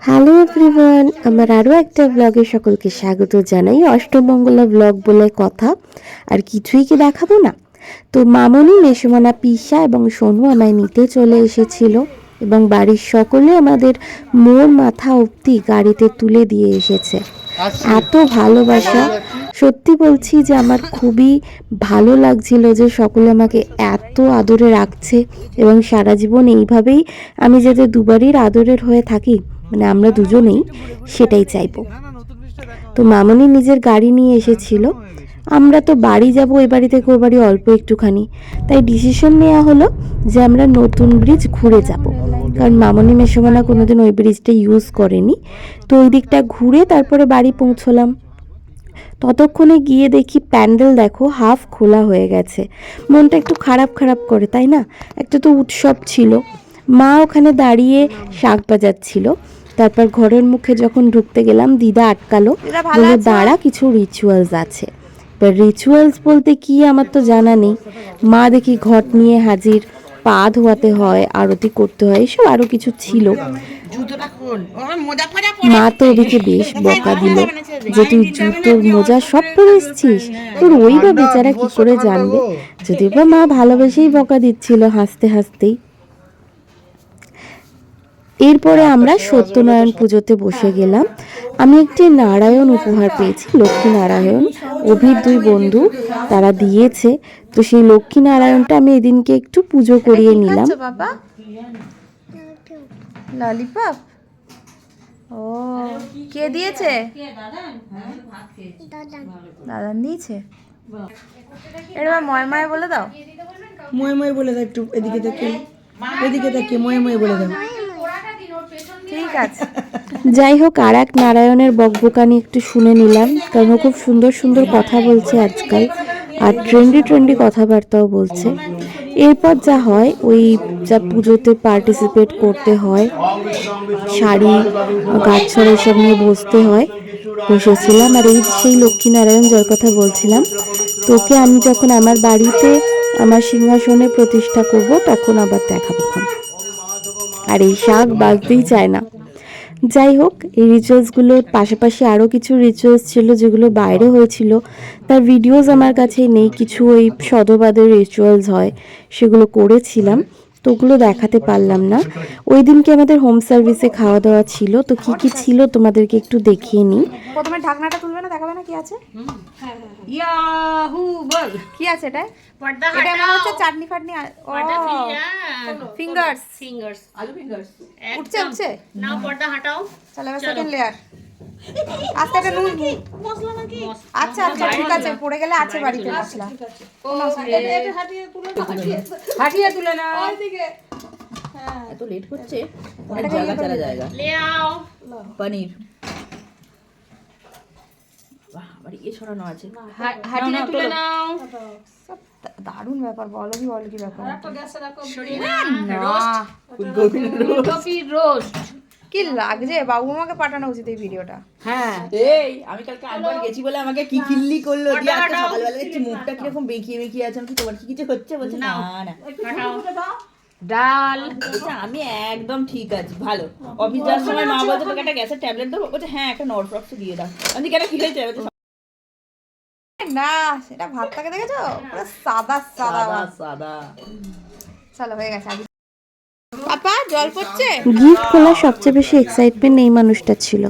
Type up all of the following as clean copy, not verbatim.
Hello everyone, আমার আরও একটা ব্লগে সকলকে স্বাগত জানাই। অষ্টমঙ্গলা ব্লগ বলে কথা, আর কিছুই কি দেখাবো না। তো মামনি, মেসোমনা, পিসা এবং সোনু আমায় নিতে চলে এসেছিল এবং বাড়ির সকলে আমাদের মোর মাথা অবধি গাড়িতে তুলে দিয়ে এসেছে। এত ভালোবাসা, সত্যি বলছি যে আমার খুবই ভালো লাগছিল যে সকলে আমাকে এত আদরে রাখছে এবং সারা জীবন এইভাবেই আমি যাতে দুবারই আদরের হয়ে থাকি, মানে আমরা দুজনেই সেটাই চাইবো। তো মামনি নিজের গাড়ি নিয়ে এসেছিল। আমরা তো বাড়ি যাব, ওই বাড়ি থেকে ওই বাড়ি অল্প একটুখানি, তাই ডিসিশন নেওয়া হলো যে আমরা নতুন ব্রিজ ঘুরে যাব, কারণ মামনি মেসোমনা কোনোদিন ওই ব্রিজটা ইউজ করেনি। তো ওই দিকটা ঘুরে তারপরে বাড়ি পৌঁছলাম। ততক্ষণে গিয়ে দেখি প্যান্ডেল দেখো হাফ খোলা হয়ে গেছে। মনটা একটু খারাপ খারাপ করে, তাই না? একটা তো উৎসব ছিল। মা ওখানে দাঁড়িয়ে শাক বাজাচ্ছিল। তারপর ঘরের মুখে যখন ঢুকতে গেলাম, দিদা আটকালো, বলে দাঁড়া, কিছু রিচুয়ালস আছে। এবার রিচুয়ালস বলতে কি আমার তো জানা নেই। মা দেখি ঘট নিয়ে হাজির, পা ধোয়াতে হয়, আরতি করতে হয়, এসব আরও কিছু ছিল। মা তো ওদিকে বেশ বকা দিল যে তুই জুতোর মোজা সব পরে এসছিস, তোর ওই বা বেচারা কি করে জানবে। যদিও বা মা ভালোবেসেই বকা দিচ্ছিল হাসতে হাসতেই। এরপরে আমরা সত্যনারায়ণ পুজোতে বসে গেলাম। আমি একটি নারায়ণ উপহার পেয়েছি, লক্ষ্মী নারায়ণ। অভির দুই বন্ধু তারা দিয়েছে। তো সেই লক্ষ্মী নারায়ণটা আমি এদিনকে একটু পুজো করিয়ে নিলাম। বাবা ললিপপ, ও কে দিয়েছে? দাদা দিয়েছে। এটা ময় বলে দাও, ময় বলে দাও, একটু এদিকে দেখে, এদিকে দেখে ময় বলে দাও। ঠিক আছে। যাই হোক, আর এক নারায়ণের বকবকানি একটু শুনে নিলাম, কারণ ও খুব সুন্দর সুন্দর কথা বলছে আজকাল, আর ট্রেন্ডি কথাবার্তাও বলছে। এরপর যা হয়, ওই যা পুজোতে পার্টিসিপেট করতে হয়, শাড়ি গাছছড়া এসব নিয়ে বসতে হয়, বসেছিলাম। আর এই সেই লক্ষ্মীনারায়ণ যার কথা বলছিলাম, তোকে আমি যখন আমার বাড়িতে আমার সিংহাসনে প্রতিষ্ঠা করব তখন আবার দেখাবো। আর এই শাক বাজতেই চায় না। যাই হোক, এই রিচুয়ালসগুলোর পাশাপাশি আরও কিছু রিচুয়ালস ছিল যেগুলো বাইরে হয়েছিল, তার ভিডিওস আমার কাছে নেই। কিছু ওই সদবাদের রিচুয়ালস হয়, সেগুলো করেছিলাম, তো ওগুলো দেখাতে পারলাম না। ওই দিনকে আমাদের হোম সার্ভিসে খাওয়া দাওয়া ছিল, তো কি কি ছিল তোমাদেরকে একটু দেখিয়ে নিই। প্রথমে ঢাকনাটা তুলবে না, দেখাবে না কি আছে। ইয়াহু বল, কি আছে এটা? এটা মনে হচ্ছে চাটনি ফাটনি। ও ফিঙ্গারস, আলু ফিঙ্গার্স। উঠছে। নাও পর্দা হটাও। চলো এবার সেকেন্ড লেয়ার। আস্তে একটা নুন মশলা নাকি? আচ্ছা ঠিক আছে, পড়ে গেলে আছে বাড়িতে মশলা। এটা হাটিয়ে তুলে না ওইদিকে। হ্যাঁ, এত লেট হচ্ছে, অনেক জায়গা চালা জায়গা। ले आओ। পনির, বাহ, আবার ইয়ে ছড়ানো আছে। হাটিয়ে তুলে নাও। দারুণ ব্যাপার, বলো কি ব্যাপার। সরিয়ে না। ফুলকপি রোস্ট। কি লাগছে, বাবু আমাকে পাঠানো উচিত এই ভিডিওটা। হ্যাঁ, এই আমি কালকে একবার গেছি বলে আমাকে কি কিল্লি করলো, দিয়ে আজকে সকালবেলা দেখছি মুখটা কিরকম বেঁকিয়ে আছে। আমি কি তোমার কি কিছু হচ্ছে? বলছে না না, হটাও। ডাল। বলছে আমি একদম ঠিক আছি, ভালো। অফিস যাওয়ার সময় মা বলছে তোকে একটা গ্যাসের ট্যাবলেট দেবো, বলছে হ্যাঁ একটা নরফ্লক্স দিয়ে দাও। আমি কেন কি হয়েছে? বলছে না, সেটা ভাতটাকে দেখেছো, পুরো সাদা সাদা সাদা সাদা। চলো হয়ে গেছে। পাপা জল পড়ছে। গিফট খোলার সবচেয়ে বেশি এক্সাইটমেন্ট এই মানুষটা ছিল।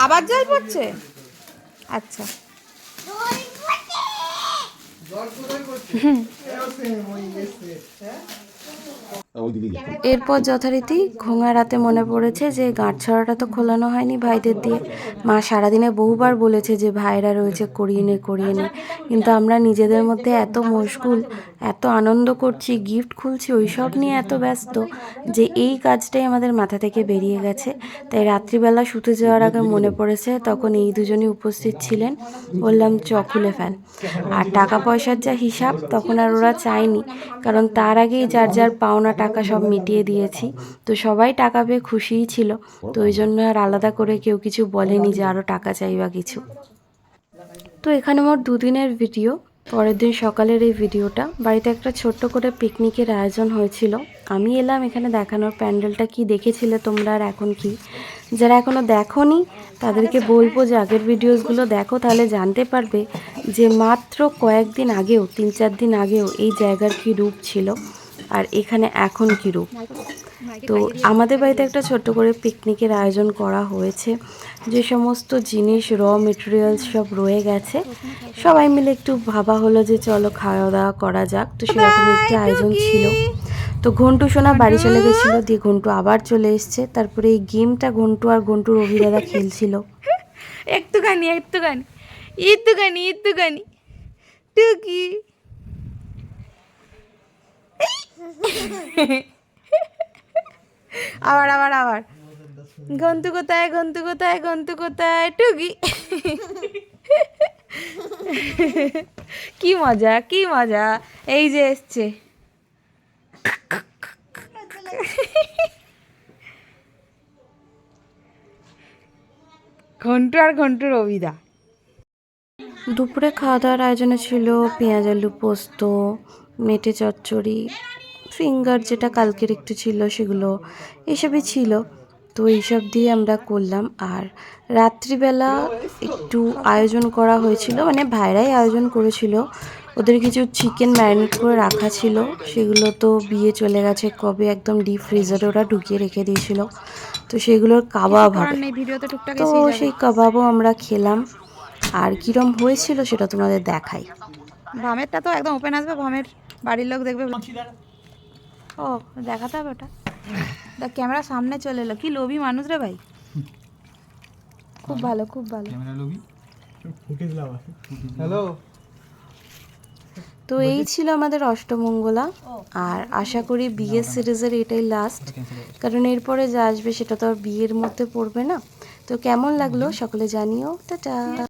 আবার জল পড়ছে, আচ্ছা। এরপর যথারীতি ঘোঙা রাতে মনে পড়েছে যে গাঁট ছড়াটা তো খোলানো হয়নি ভাইদের দিয়ে। মা সারাদিনে বহুবার বলেছে যে ভাইরা রয়েছে, করিয়ে নে। কিন্তু আমরা নিজেদের মধ্যে এত মশগুল, এত আনন্দ করছি, গিফট খুলছি, ওইসব নিয়ে এত ব্যস্ত যে এই কাজটাই আমাদের মাথা থেকে বেরিয়ে গেছে। তাই রাত্রিবেলা শুতে যাওয়ার আগে মনে পড়েছে, তখন এই দুজনই উপস্থিত ছিলেন। বললাম চ খুলে ফেল। আর টাকা পয়সার যা হিসাব, তখন আর ওরা চায়নি, কারণ তার আগেই যার যার পাওনা টাকা সব মিটিয়ে দিয়েছি। তো সবাই টাকা পেয়ে খুশিই ছিল, তো ওই জন্য আর আলাদা করে কেউ কিছু বলেনি যে আরও টাকা চাই বা কিছু। তো এখানে মোট 2 দিনের ভিডিও। পরের দিন সকালের এই ভিডিওটা, বাড়িতে একটা ছোট্ট করে পিকনিকের আয়োজন হয়েছিল। আমি এলাম এখানে দেখানোর, প্যান্ডেলটা কি দেখেছিলে তোমরা আর এখন কি। যারা এখনও দেখোনি তাদেরকে বলবো যে আগের ভিডিওসগুলো দেখো, তাহলে জানতে পারবে যে মাত্র কয়েকদিন আগেও, 3-4 দিন আগেও এই জায়গার কি রূপ ছিল আর এখানে এখন কি রূপ। তো আমাদের বাড়িতে একটা ছোট্ট করে পিকনিকের আয়োজন করা হয়েছে। যে সমস্ত জিনিস, র মেটেরিয়ালস সব রয়ে গেছে, সবাই মিলে একটু ভাবা হলো যে চলো খাওয়া দাওয়া করা যাক। তো সেরকম একটি আয়োজন ছিল। তো ঘন্টু সোনা বাড়ি চলে গেছিলো, দিয়ে ঘন্টু আবার চলে এসছে। তারপরে এই গেমটা ঘন্টু আর ঘন্টুর অভিদাদা খেলছিল। একটুখানি একটুখানি একটুখানি একটুখানি টুকি। আবার আবার আবার গন্তু কোথায়, গন্তু কোথায়, গন্তু কোথায়, টুকি। কি মজা, কি মজা। এই যে এসছে। ঘন্টু আর ঘন্টুর অভিদা। দুপুরে খাওয়া দাওয়ার আয়োজনে ছিল পেঁয়াজ আলু পোস্ত, মেটে চচ্চড়ি, ফিঙ্গার যেটা কালকের একটু ছিল সেগুলো, এসবই ছিল। তো এইসব দিয়ে আমরা করলাম। আর রাত্রিবেলা একটু আয়োজন করা হয়েছিল, মানে ভাইরাই আয়োজন করেছিল। ওদের কিছু চিকেন ম্যারিনেট করে রাখা ছিল, সেগুলো তো বিয়ে চলে গেছে কবে, একদম ডিপ ফ্রিজারে ওরা ঢুকিয়ে রেখে দিয়েছিল। তো সেগুলোর কাবাব হবে, ভিডিওতে টুকটাক তো সেই কাবাবও আমরা খেলাম। আর কিরম হয়েছিল সেটা তোমাদের দেখাই। ভামেরটা তো একদম ওপেন আসবে, ভামের বাড়ির লোক দেখবে। ও দেখাতে হবে ওটা, দেখ ক্যামেরা সামনে চলে এলো। কি লোভী মানুষ রে ভাই, খুব ভালো খুব ভালো। হ্যালো। তো এই ছিল আমাদের অষ্টমঙ্গলা। আর আশা করি বিয়ের সিরিজের এটাই লাস্ট, কারণ এরপরে যা আসবে সেটা তো আর বিয়ের মধ্যে পড়বে না। তো কেমন লাগলো সকলে জানিও। টাটা।